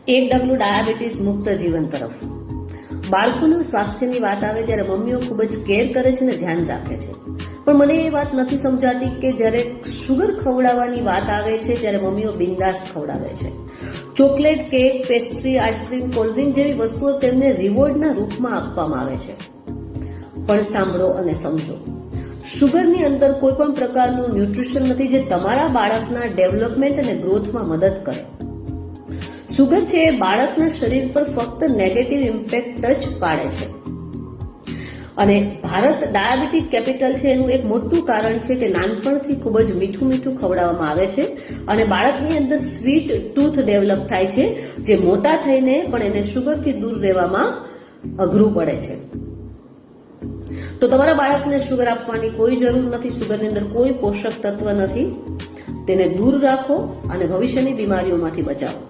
એક ડગલું ડાયાબિટીસ મુક્ત જીવન તરફ. બાળકોના સ્વાસ્થ્યની વાત આવે ત્યારે મમ્મીઓ ખૂબ જ કેર કરે છે અને ધ્યાન રાખે છે, પણ મને એ વાત નથી સમજાતી કે જ્યારે શુગર ખવડાવવાની વાત આવે છે ત્યારે મમ્મીઓ બિંદાસ ખવડાવે છે. Chocolate, cake, pastry, ice cream, cold drink જેવી વસ્તુઓ તેમને રિવોર્ડના રૂપમાં આપવામાં આવે છે. પણ સાંભળો અને સમજો, શુગરની અંદર કોઈ પણ પ્રકારનું ન્યુટ્રિશન નથી જે તમારા બાળકના ડેવલપમેન્ટ અને ગ્રોથમાં મદદ કરે. શુગર છે એ બાળકના શરીર પર ફક્ત નેગેટિવ ઇમ્પેક્ટ જ પાડે છે. અને ભારત ડાયાબિટીક કેપિટલ છે એનું એક મોટું કારણ છે કે નાનપણથી ખૂબ જ મીઠું મીઠું ખવડાવવામાં આવે છે અને બાળકની અંદર સ્વીટ ટૂથ ડેવલપ થાય છે, જે મોટા થઈને પણ એને શુગરથી દૂર રહેવામાં અઘરું પડે છે. તો તમારા બાળકને શુગર આપવાની કોઈ જરૂર નથી. શુગરની અંદર કોઈ પોષક તત્વ નથી. તેને દૂર રાખો અને ભવિષ્યની બીમારીઓમાંથી બચાવો.